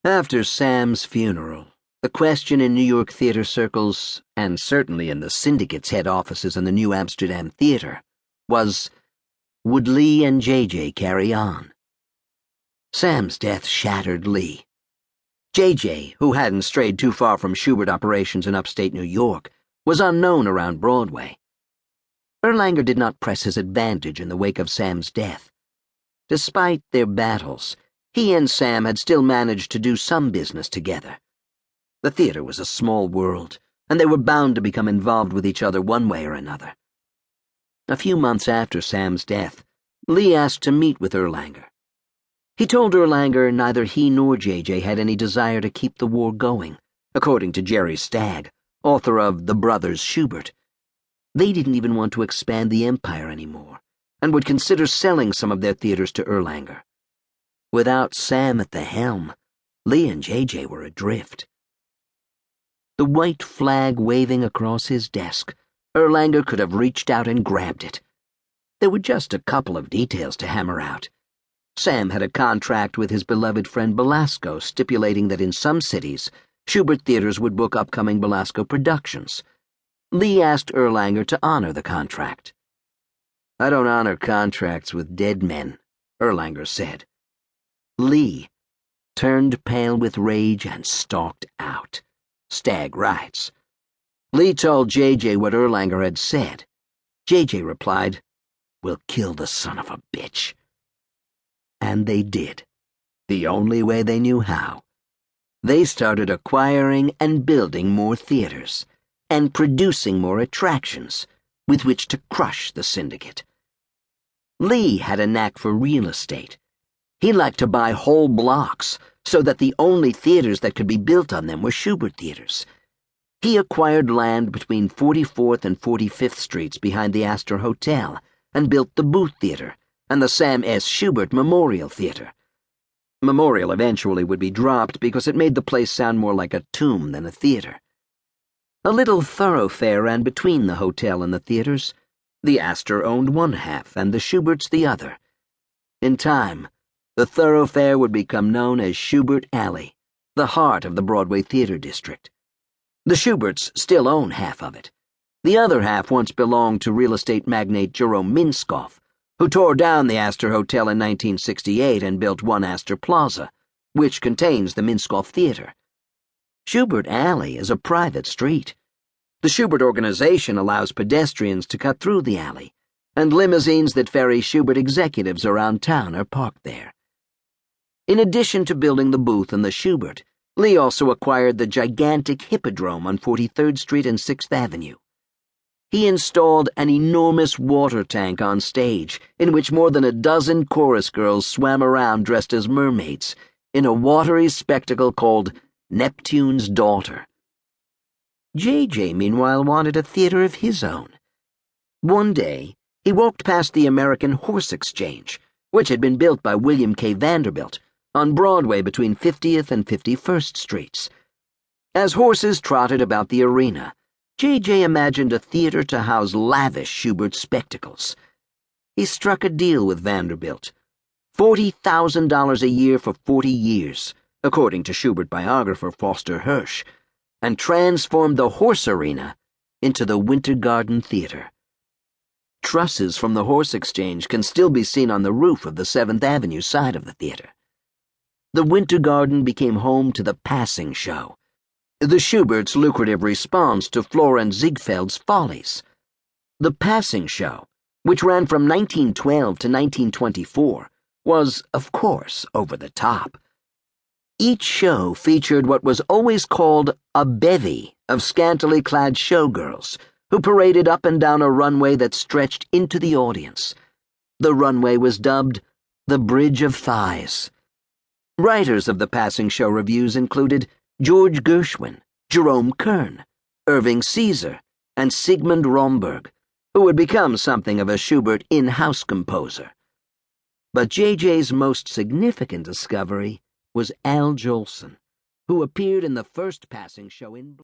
After Sam's funeral, the question in New York theater circles, and certainly in the syndicate's head offices in the New Amsterdam Theater, was, would Lee and J.J. carry on? Sam's death shattered Lee. J.J., who hadn't strayed too far from Shubert operations in upstate New York, was unknown around Broadway. Erlanger did not press his advantage in the wake of Sam's death. Despite their battles, he and Sam had still managed to do some business together. The theater was a small world, and they were bound to become involved with each other one way or another. A few months after Sam's death, Lee asked to meet with Erlanger. He told Erlanger neither he nor J.J. had any desire to keep the war going, according to Jerry Stagg, author of The Brothers Shubert. They didn't even want to expand the empire anymore, and would consider selling some of their theaters to Erlanger. Without Sam at the helm, Lee and J.J. were adrift. The white flag waving across his desk, Erlanger could have reached out and grabbed it. There were just a couple of details to hammer out. Sam had a contract with his beloved friend Belasco stipulating that in some cities, Shubert theaters would book upcoming Belasco productions. Lee asked Erlanger to honor the contract. "I don't honor contracts with dead men," Erlanger said. Lee turned pale with rage and stalked out. Stagg writes, Lee told J.J. what Erlanger had said. J.J. replied, "We'll kill the son of a bitch." And they did, the only way they knew how. They started acquiring and building more theaters, and producing more attractions with which to crush the syndicate. Lee had a knack for real estate. He liked to buy whole blocks so that the only theaters that could be built on them were Shubert theaters. He acquired land between 44th and 45th Streets behind the Astor Hotel and built the Booth Theater and the Sam S. Shubert Memorial Theater. Memorial eventually would be dropped because it made the place sound more like a tomb than a theater. A little thoroughfare ran between the hotel and the theaters. The Astor owned one half and the Shuberts the other. In time, the thoroughfare would become known as Shubert Alley, the heart of the Broadway theater district. The Shuberts still own half of it. The other half once belonged to real estate magnate Jerome Minskoff, who tore down the Astor Hotel in 1968 and built One Astor Plaza, which contains the Minskoff Theater. Shubert Alley is a private street. The Shubert Organization allows pedestrians to cut through the alley, and limousines that ferry Shubert executives around town are parked there. In addition to building the Booth and the Shubert, Lee also acquired the gigantic Hippodrome on 43rd Street and 6th Avenue. He installed an enormous water tank on stage in which more than a dozen chorus girls swam around dressed as mermaids in a watery spectacle called Neptune's Daughter. J.J., meanwhile, wanted a theater of his own. One day, he walked past the American Horse Exchange, which had been built by William K. Vanderbilt, on Broadway between 50th and 51st Streets. As horses trotted about the arena, J.J. imagined a theater to house lavish Shubert spectacles. He struck a deal with Vanderbilt, $40,000 a year for 40 years, according to Shubert biographer Foster Hirsch, and transformed the horse arena into the Winter Garden Theater. Trusses from the Horse Exchange can still be seen on the roof of the 7th Avenue side of the theater. The Winter Garden became home to the Passing Show, the Shuberts' lucrative response to Florenz Ziegfeld's Follies. The Passing Show, which ran from 1912 to 1924, was, of course, over the top. Each show featured what was always called a bevy of scantily clad showgirls who paraded up and down a runway that stretched into the audience. The runway was dubbed the Bridge of Thighs. Writers of the Passing Show reviews included George Gershwin, Jerome Kern, Irving Caesar, and Sigmund Romberg, who would become something of a Shubert in-house composer. But J.J.'s most significant discovery was Al Jolson, who appeared in the first Passing Show in